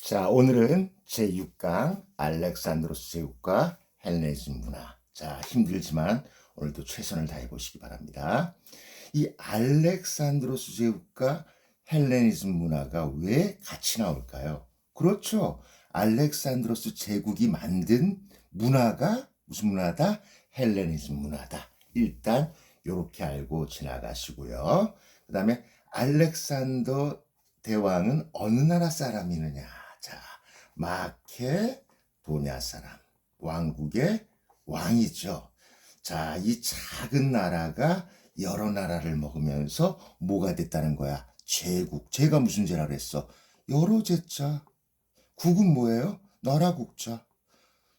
자, 오늘은 제6강 알렉산드로스 제국과 헬레니즘 문화. 자, 힘들지만 오늘도 최선을 다해 보시기 바랍니다. 이 알렉산드로스 제국과 헬레니즘 문화가 왜 같이 나올까요? 그렇죠. 알렉산드로스 제국이 만든 문화가 무슨 문화다? 헬레니즘 문화다. 일단 이렇게 알고 지나가시고요. 그 다음에 알렉산더 대왕은 어느 나라 사람이느냐? 자, 마케도냐 사람, 왕국의 왕이죠. 자, 이 작은 나라가 여러 나라를 먹으면서 뭐가 됐다는 거야? 제국. 제가 무슨 제라 그랬어? 여러 제자. 국은 뭐예요? 나라 국자.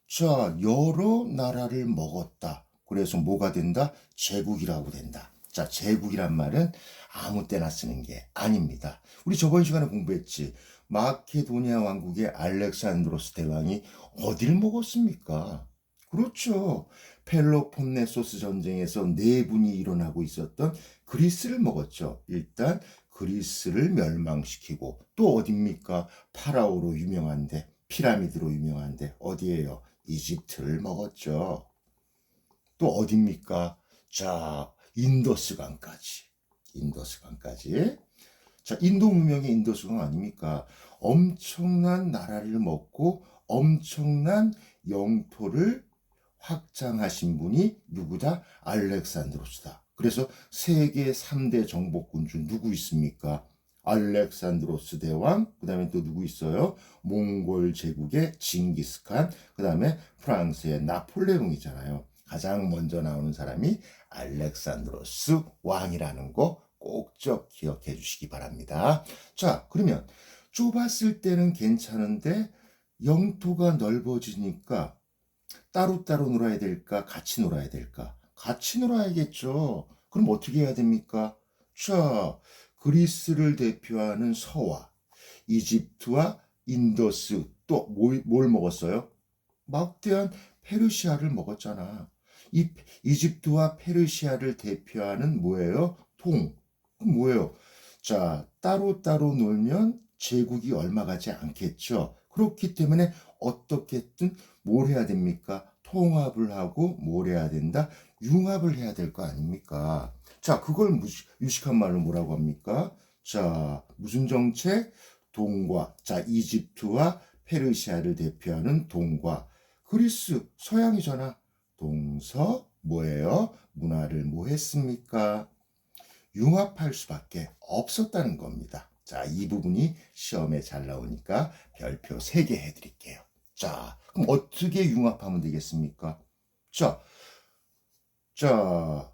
자, 여러 나라를 먹었다. 그래서 뭐가 된다? 제국이라고 된다. 자, 제국이란 말은 아무 때나 쓰는 게 아닙니다. 우리 저번 시간에 공부했지. 마케도니아 왕국의 알렉산드로스 대왕이 어딜 먹었습니까? 그렇죠. 펠로폰네소스 전쟁에서 내분이 일어나고 있었던 그리스를 먹었죠. 일단 그리스를 멸망시키고 또 어딥니까? 파라오로 유명한데 피라미드로 유명한데 어디예요? 이집트를 먹었죠. 또 어딥니까? 자, 인더스강까지. 인더스강까지. 자, 인도 문명의 인더스강 아닙니까? 엄청난 나라를 먹고 엄청난 영토를 확장하신 분이 누구다? 알렉산드로스다. 그래서 세계 3대 정복군 중 누구 있습니까? 알렉산드로스 대왕, 그 다음에 또 누구 있어요? 몽골 제국의 징기스칸, 그 다음에 프랑스의 나폴레옹이잖아요. 가장 먼저 나오는 사람이 알렉산드로스 왕이라는 거 꼭 좀 기억해 주시기 바랍니다. 자, 그러면 좁았을 때는 괜찮은데 영토가 넓어지니까 따로따로 놀아야 될까? 같이 놀아야 될까? 같이 놀아야겠죠. 그럼 어떻게 해야 됩니까? 자, 그리스를 대표하는 서와, 이집트와 인더스, 또 뭘 먹었어요? 막대한 페르시아를 먹었잖아. 이 이집트와 페르시아를 대표하는 뭐예요? 그럼 뭐예요? 자, 따로따로 놀면 제국이 얼마 가지 않겠죠. 그렇기 때문에 어떻게든 뭘 해야 됩니까? 통합을 하고 뭘 해야 된다? 융합을 해야 될 거 아닙니까? 자, 그걸 유식한 말로 뭐라고 합니까? 자, 무슨 정책? 동과. 자, 이집트와 페르시아를 대표하는 동과. 그리스, 서양이잖아. 동서, 뭐예요? 문화를 뭐 했습니까? 융합할 수밖에 없었다는 겁니다. 자, 이 부분이 시험에 잘 나오니까 별표 3개 해드릴게요. 자, 그럼 어떻게 융합하면 되겠습니까? 자, 자,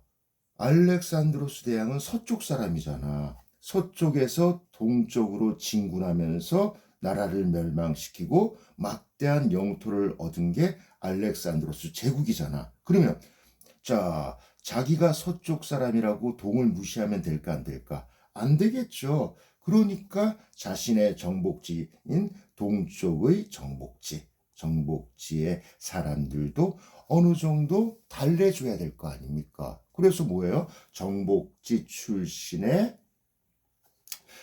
알렉산드로스 대왕은 서쪽 사람이잖아. 서쪽에서 동쪽으로 진군하면서 나라를 멸망시키고 막대한 영토를 얻은 게 알렉산드로스 제국이잖아. 그러면 자, 자기가 서쪽 사람이라고 동을 무시하면 될까 안 될까? 안 되겠죠. 그러니까 자신의 정복지인 동쪽의 정복지의 사람들도 어느 정도 달래줘야 될 거 아닙니까? 그래서 뭐예요? 정복지 출신의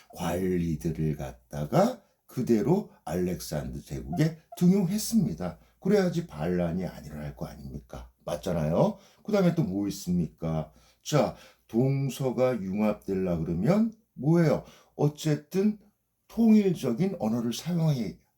관리들을 갖다가 그대로 알렉산드 제국에 등용했습니다. 그래야지 반란이 안 일어날 거 아닙니까? 맞잖아요. 그 다음에 또 뭐 있습니까? 자, 동서가 융합되려 그러면 뭐예요? 어쨌든 통일적인 언어를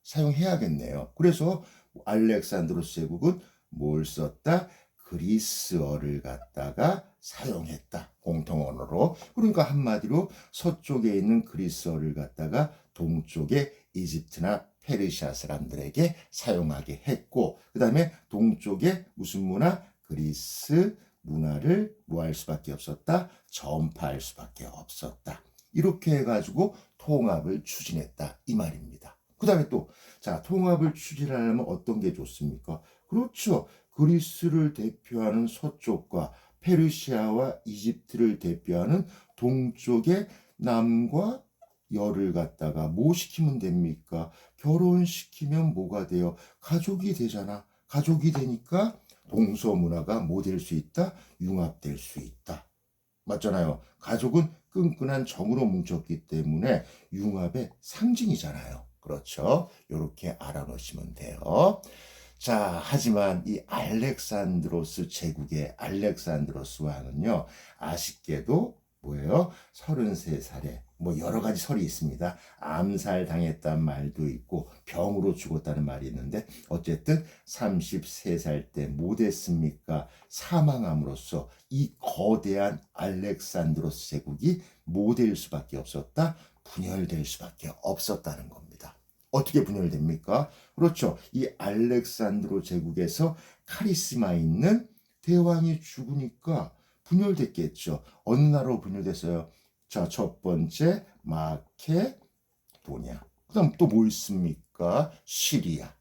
사용해야겠네요. 그래서 알렉산드로스 제국은 뭘 썼다? 그리스어를 갖다가 사용했다. 공통 언어로. 그러니까 한마디로 서쪽에 있는 그리스어를 갖다가 동쪽의 이집트나 페르시아 사람들에게 사용하게 했고, 그 다음에 동쪽에 무슨 문화? 그리스 문화를 뭐 할 수밖에 없었다? 전파할 수밖에 없었다. 이렇게 해가지고 통합을 추진했다. 이 말입니다. 그 다음에 또, 자, 통합을 추진하려면 어떤 게 좋습니까? 그렇죠. 그리스를 대표하는 서쪽과 페르시아와 이집트를 대표하는 동쪽의 남과 열을 갖다가 뭐 시키면 됩니까? 결혼시키면 뭐가 돼요? 가족이 되잖아. 가족이 되니까 동서 문화가 뭐 될 수 있다? 융합될 수 있다. 맞잖아요. 가족은 끈끈한 정으로 뭉쳤기 때문에 융합의 상징이잖아요. 그렇죠. 이렇게 알아놓으시면 돼요. 자, 하지만 이 알렉산드로스 제국의 알렉산드로스 왕은요, 아쉽게도 뭐예요? 33살에 뭐 여러 가지 설이 있습니다. 암살 당했다는 말도 있고 병으로 죽었다는 말이 있는데 어쨌든 33살 때 못했습니까? 사망함으로써 이 거대한 알렉산드로스 제국이 못될 수밖에 없었다. 분열될 수밖에 없었다는 겁니다. 어떻게 분열됩니까? 그렇죠. 이 알렉산드로 제국에서 카리스마 있는 대왕이 죽으니까 분열됐겠죠. 어느 나라로 분열됐어요? 자, 첫 번째 마케도냐. 그다음 또 뭐 있습니까? 시리아.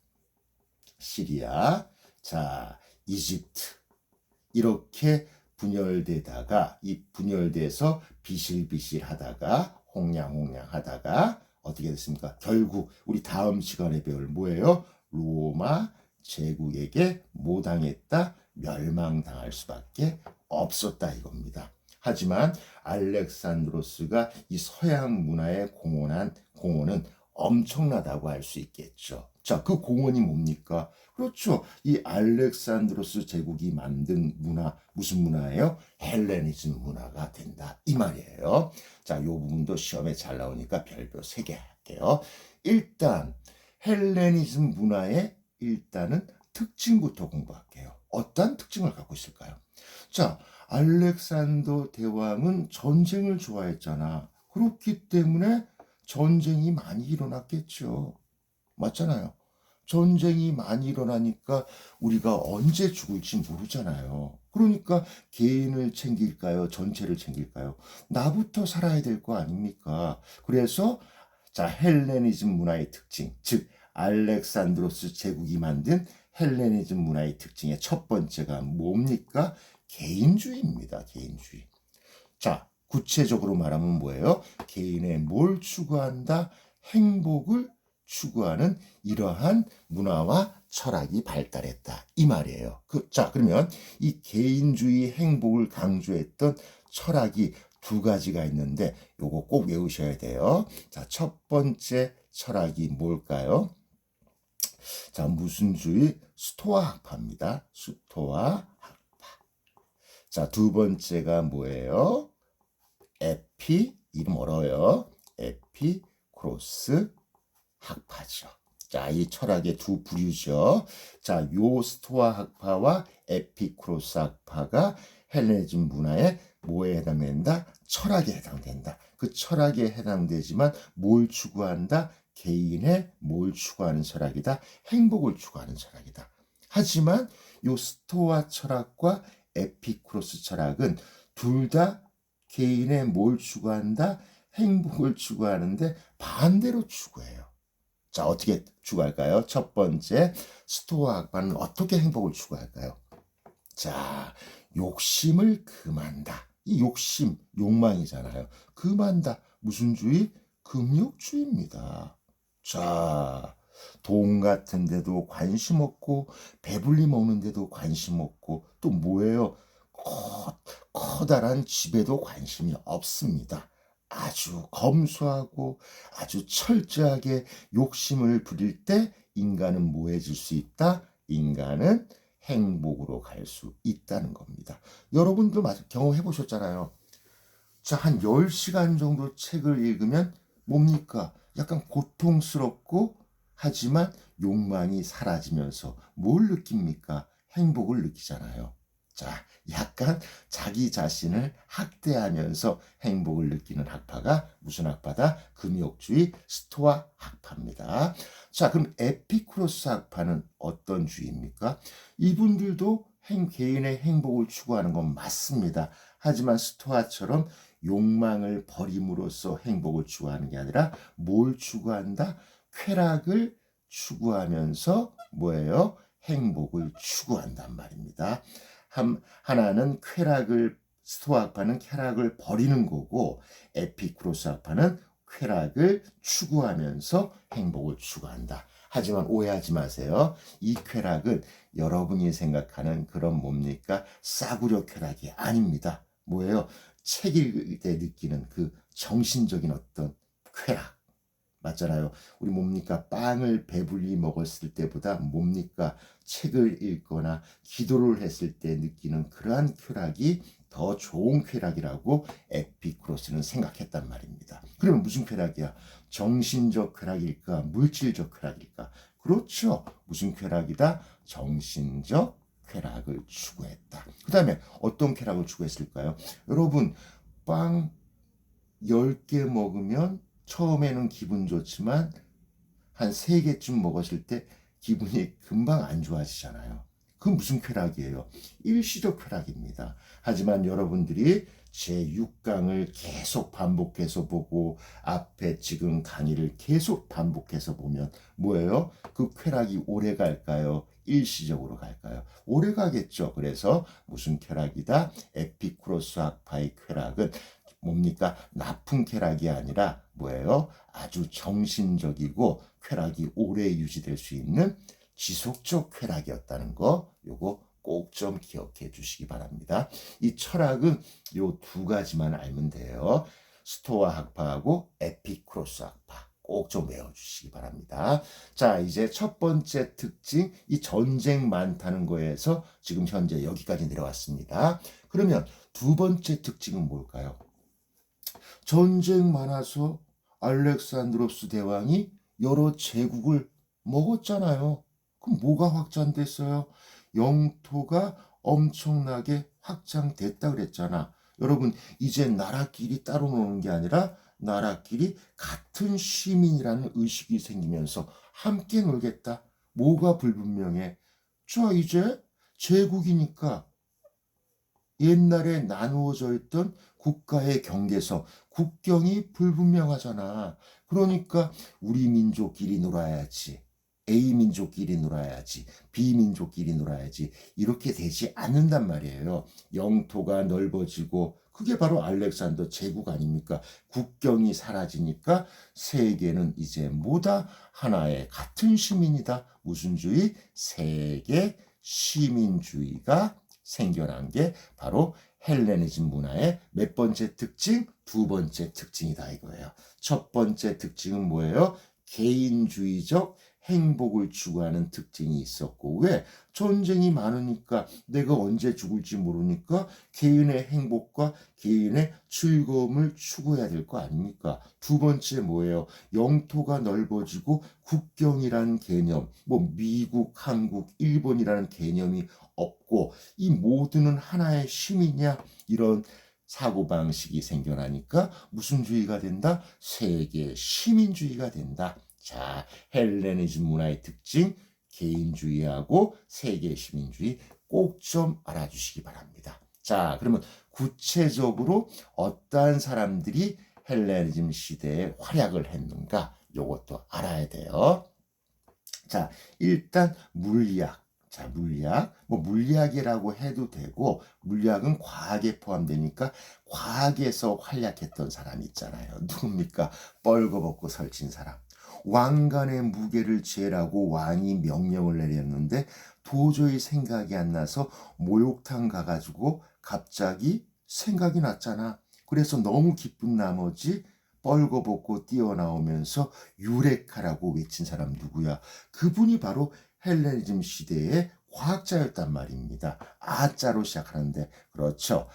자, 이집트. 이렇게 분열되다가 이 분열돼서 비실비실하다가 홍량홍량하다가 어떻게 됐습니까? 결국 우리 다음 시간에 배울 뭐예요? 로마 제국에게 못 당했다, 멸망당할 수밖에 없었다 이겁니다. 하지만 알렉산드로스가 이 서양 문화에 공헌은 엄청나다고 할 수 있겠죠. 자, 그 공헌이 뭡니까? 그렇죠. 이 알렉산드로스 제국이 만든 문화, 무슨 문화예요? 헬레니즘 문화가 된다. 이 말이에요. 자, 이 부분도 시험에 잘 나오니까 별표 3개 할게요. 일단, 헬레니즘 문화의 일단은 특징부터 공부할게요. 어떤 특징을 갖고 있을까요? 자, 알렉산더 대왕은 전쟁을 좋아했잖아. 그렇기 때문에 전쟁이 많이 일어났겠죠. 맞잖아요. 전쟁이 많이 일어나니까 우리가 언제 죽을지 모르잖아요. 그러니까 개인을 챙길까요? 전체를 챙길까요? 나부터 살아야 될 거 아닙니까? 그래서 자, 헬레니즘 문화의 특징, 즉 알렉산드로스 제국이 만든 헬레니즘 문화의 특징의 첫 번째가 뭡니까? 개인주의입니다. 개인주의. 자, 구체적으로 말하면 뭐예요? 개인의 뭘 추구한다? 행복을 추구하는 이러한 문화와 철학이 발달했다. 이 말이에요. 자, 그러면 이 개인주의 행복을 강조했던 철학이 두 가지가 있는데 요거 꼭 외우셔야 돼요. 자, 첫 번째 철학이 뭘까요? 자, 무슨 주의? 스토아 학파입니다. 스토아 학파. 자, 두 번째가 뭐예요? 이름 어려워요. 에피크로스 학파죠. 자, 이 철학의 두 부류죠. 자, 요 스토아 학파와 에피크로스 학파가 헬레니즘 문화의 뭐에 해당된다? 철학에 해당된다. 그 철학에 해당되지만 뭘 추구한다? 개인의 뭘 추구하는 철학이다? 행복을 추구하는 철학이다. 하지만 요 스토아 철학과 에피크로스 철학은 둘 다 개인의 뭘 추구한다? 행복을 추구하는데 반대로 추구해요. 자, 어떻게 추구할까요? 첫 번째, 스토아 학파는 어떻게 행복을 추구할까요? 자, 욕심을 금한다. 이 욕심, 욕망이잖아요. 금한다. 무슨 주의? 금욕주의입니다. 자, 돈 같은 데도 관심 없고 배불리 먹는데도 관심 없고 또 뭐예요? 커다란 집에도 관심이 없습니다. 아주 검소하고 아주 철저하게 욕심을 부릴 때 인간은 뭐해질 수 있다? 인간은 행복으로 갈 수 있다는 겁니다. 여러분도 경험해 보셨잖아요. 자, 한 10시간 정도 책을 읽으면 뭡니까? 약간 고통스럽고 하지만 욕망이 사라지면서 뭘 느낍니까? 행복을 느끼잖아요. 자, 약간 자기 자신을 학대하면서 행복을 느끼는 학파가 무슨 학파다? 금욕주의 스토아 학파입니다. 자, 그럼 에피쿠로스 학파는 어떤 주의입니까? 이분들도 개인의 행복을 추구하는 건 맞습니다. 하지만 스토아처럼 욕망을 버림으로써 행복을 추구하는 게 아니라 뭘 추구한다? 쾌락을 추구하면서 뭐예요? 행복을 추구한단 말입니다. 하나는 스토아 학파는 쾌락을 버리는 거고 에피쿠로스 학파는 쾌락을 추구하면서 행복을 추구한다. 하지만 오해하지 마세요. 이 쾌락은 여러분이 생각하는 그런 뭡니까? 싸구려 쾌락이 아닙니다. 뭐예요? 책 읽을 때 느끼는 그 정신적인 어떤 쾌락. 맞잖아요. 우리 뭡니까? 빵을 배불리 먹었을 때보다 뭡니까? 책을 읽거나 기도를 했을 때 느끼는 그러한 쾌락이 더 좋은 쾌락이라고 에피쿠로스는 생각했단 말입니다. 그러면 무슨 쾌락이야? 정신적 쾌락일까? 물질적 쾌락일까? 그렇죠. 무슨 쾌락이다? 정신적 쾌락을 추구했다. 그 다음에 어떤 쾌락을 추구했을까요? 여러분, 빵 10개 먹으면 처음에는 기분 좋지만 한 3개쯤 먹었을 때 기분이 금방 안 좋아지잖아요. 그건 무슨 쾌락이에요? 일시적 쾌락입니다. 하지만 여러분들이 제6강을 계속 반복해서 보고 앞에 지금 강의를 계속 반복해서 보면 뭐예요? 그 쾌락이 오래 갈까요? 일시적으로 갈까요? 오래 가겠죠. 그래서 무슨 쾌락이다? 에피쿠로스 학파의 쾌락은 뭡니까? 나쁜 쾌락이 아니라 뭐예요? 아주 정신적이고 쾌락이 오래 유지될 수 있는 지속적 쾌락이었다는 거, 요거 꼭 좀 기억해 주시기 바랍니다. 이 철학은 요 2가지만 알면 돼요. 스토아 학파하고 에피쿠로스 학파. 꼭 좀 외워주시기 바랍니다. 자, 이제 첫 번째 특징, 이 전쟁 많다는 거에서 지금 현재 여기까지 내려왔습니다. 그러면 2번째 특징은 뭘까요? 전쟁 많아서 알렉산드로스 대왕이 여러 제국을 먹었잖아요. 그럼 뭐가 확장됐어요? 영토가 엄청나게 확장됐다 그랬잖아. 여러분, 이제 나라끼리 따로 노는 게 아니라 나라끼리 같은 시민이라는 의식이 생기면서 함께 놀겠다. 뭐가 불분명해? 자, 이제 제국이니까 옛날에 나누어져 있던 국가의 경계선, 국경이 불분명하잖아. 그러니까 우리 민족끼리 놀아야지. A 민족끼리 놀아야지. B 민족끼리 놀아야지. 이렇게 되지 않는단 말이에요. 영토가 넓어지고 그게 바로 알렉산더 제국 아닙니까? 국경이 사라지니까 세계는 이제 뭐다? 하나의 같은 시민이다. 무슨 주의? 세계 시민주의가 생겨난 게 바로 헬레니즘 문화의 몇 번째 특징? 2번째 특징이다 이거예요. 첫 번째 특징은 뭐예요? 개인주의적 행복을 추구하는 특징이 있었고, 왜? 전쟁이 많으니까 내가 언제 죽을지 모르니까 개인의 행복과 개인의 즐거움을 추구해야 될 거 아닙니까? 2번째 뭐예요? 영토가 넓어지고 국경이란 개념, 뭐 미국, 한국, 일본이라는 개념이 없고 이 모두는 하나의 시민이야. 이런 사고방식이 생겨나니까 무슨 주의가 된다? 세계 시민주의가 된다. 자, 헬레니즘 문화의 특징, 개인주의하고 세계 시민주의 꼭 좀 알아주시기 바랍니다. 자, 그러면 구체적으로 어떠한 사람들이 헬레니즘 시대에 활약을 했는가? 요것도 알아야 돼요. 자, 일단 물리학. 자, 물리학. 뭐 물리학이라고 해도 되고 물리학은 과학에 포함되니까 과학에서 활약했던 사람 있잖아요. 누굽니까? 뻘거벗고 설친 사람. 왕관의 무게를 재라고 왕이 명령을 내렸는데 도저히 생각이 안 나서 목욕탕 가가지고 갑자기 생각이 났잖아. 그래서 너무 기쁜 나머지 뻘거벗고 뛰어나오면서 유레카라고 외친 사람 누구야? 그분이 바로 헬레니즘 시대의 과학자였단 말입니다. 아자로 시작하는데 그렇죠.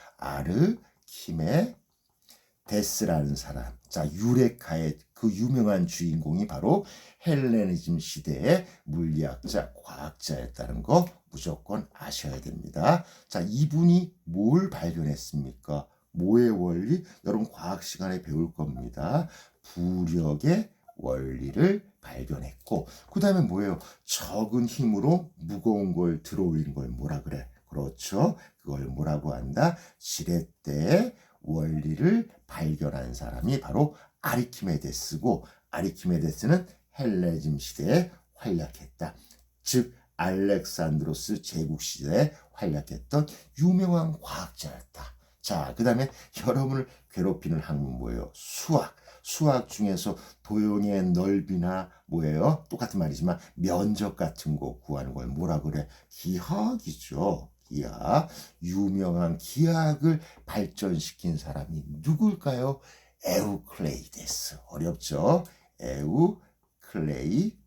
아르키메데스라는 사람. 자, 유레카의 그 유명한 주인공이 바로 헬레니즘 시대의 물리학자, 과학자였다는 거 무조건 아셔야 됩니다. 자, 이분이 뭘 발견했습니까? 뭐의 원리? 여러분 과학 시간에 배울 겁니다. 부력의 원리를 발견했고 그 다음에 뭐예요? 적은 힘으로 무거운 걸 들어올리는 걸 뭐라 그래? 그렇죠. 그걸 뭐라고 한다? 지렛대의 원리를 발견한 사람이 바로 아르키메데스고 아르키메데스는 헬레니즘 시대에 활약했다. 즉 알렉산드로스 제국 시대에 활약했던 유명한 과학자였다. 자, 그 다음에 여러분을 괴롭히는 학문 뭐예요? 수학. 수학 중에서 도형의 넓이나 뭐예요? 똑같은 말이지만 면적 같은 거 구하는 걸 뭐라 그래? 기하학이죠. 기하학. 유명한 기하학을 발전시킨 사람이 누굴까요? 에우클레이데스. 어렵죠? 에우클레이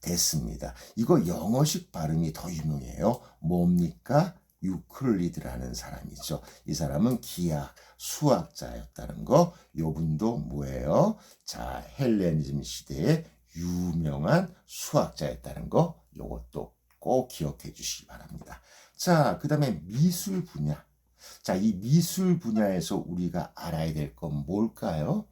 데스입니다. 이거 영어식 발음이 더 유명해요. 뭡니까? 유클리드라는 사람이죠. 이 사람은 기하 수학자였다는 거. 요분도 뭐예요? 자, 헬레니즘 시대의 유명한 수학자였다는 거. 요것도 꼭 기억해 주시기 바랍니다. 자, 그 다음에 미술 분야. 자, 이 미술 분야에서 우리가 알아야 될 건 뭘까요?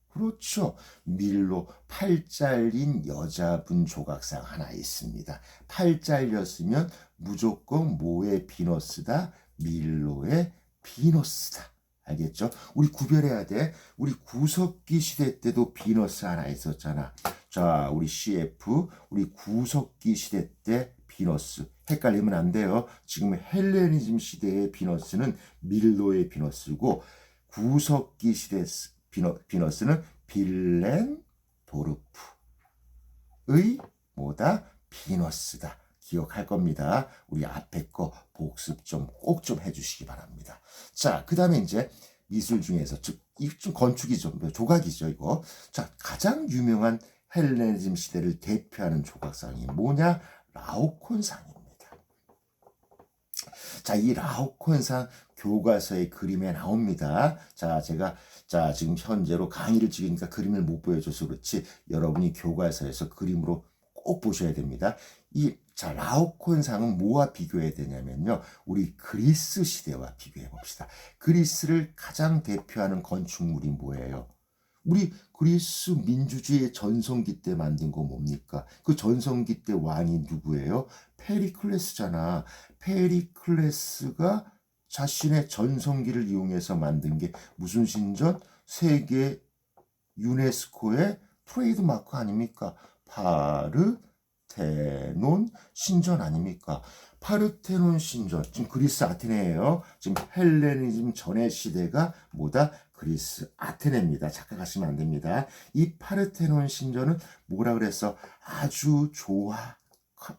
그렇죠. 밀로 팔 잘린 여자분 조각상 하나 있습니다. 팔 잘렸으면 무조건 뭐의 비너스다? 밀로의 비너스다. 알겠죠? 우리 구별해야 돼. 우리 구석기 시대 때도 비너스 하나 있었잖아. 자, 우리 CF, 우리 구석기 시대 때 비너스. 헷갈리면 안 돼요. 지금 헬레니즘 시대의 비너스는 밀로의 비너스고, 구석기 시대 비너스는 빌렌 도르프의 뭐다? 비너스다. 기억할 겁니다. 우리 앞에 거 복습 좀 꼭 좀 해주시기 바랍니다. 자, 그 다음에 이제 미술 중에서 좀 건축이죠. 조각이죠, 이거. 자, 가장 유명한 헬레니즘 시대를 대표하는 조각상이 뭐냐? 라오콘상입니다. 자, 이 라오콘상 교과서의 그림에 나옵니다. 자, 제가 지금 현재로 강의를 찍으니까 그림을 못 보여줘서 그렇지 여러분이 교과서에서 그림으로 꼭 보셔야 됩니다. 라오콘상은 뭐와 비교해야 되냐면요. 우리 그리스 시대와 비교해 봅시다. 그리스를 가장 대표하는 건축물이 뭐예요? 우리 그리스 민주주의의 전성기 때 만든 거 뭡니까? 그 전성기 때 왕이 누구예요? 페리클레스잖아. 페리클레스가 자신의 전성기를 이용해서 만든 게 무슨 신전? 세계 유네스코의 트레이드 마크 아닙니까? 파르테논 신전 아닙니까? 파르테논 신전, 지금 그리스 아테네예요. 지금 헬레니즘 전의 시대가 뭐다? 그리스 아테네입니다. 착각하시면 안 됩니다. 이 파르테논 신전은 뭐라 그랬어? 아주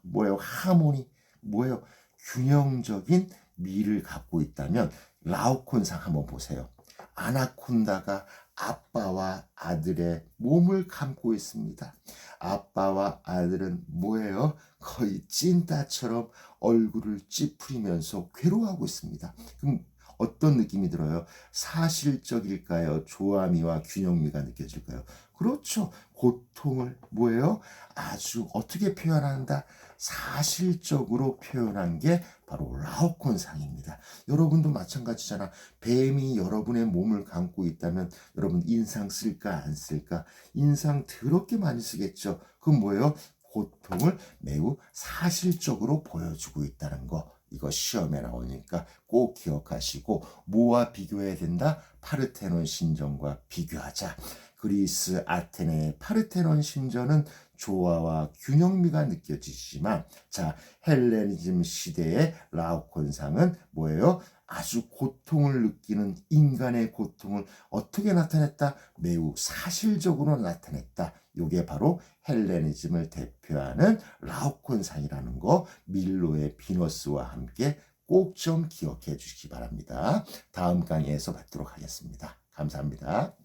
뭐예요? 하모니, 뭐예요? 균형적인 미를 갖고 있다면 라오콘상 한번 보세요. 아나콘다가 아빠와 아들의 몸을 감고 있습니다. 아빠와 아들은 뭐예요? 거의 찐따처럼 얼굴을 찌푸리면서 괴로워하고 있습니다. 그럼 어떤 느낌이 들어요? 사실적일까요? 조화미와 균형미가 느껴질까요? 그렇죠. 고통을 뭐예요? 아주 어떻게 표현한다? 사실적으로 표현한 게 바로 라오콘상입니다. 여러분도 마찬가지잖아. 뱀이 여러분의 몸을 감고 있다면 여러분 인상 쓸까 안 쓸까? 인상 더럽게 많이 쓰겠죠. 그건 뭐예요? 고통을 매우 사실적으로 보여주고 있다는 거. 이거 시험에 나오니까 꼭 기억하시고, 뭐와 비교해야 된다? 파르테논 신전과 비교하자. 그리스 아테네의 파르테논 신전은 조화와 균형미가 느껴지지만, 자, 헬레니즘 시대의 라오콘상은 뭐예요? 아주 고통을 느끼는 인간의 고통을 어떻게 나타냈다? 매우 사실적으로 나타냈다. 이게 바로 헬레니즘을 대표하는 라오콘상이라는 거, 밀로의 비너스와 함께 꼭 좀 기억해 주시기 바랍니다. 다음 강의에서 뵙도록 하겠습니다. 감사합니다.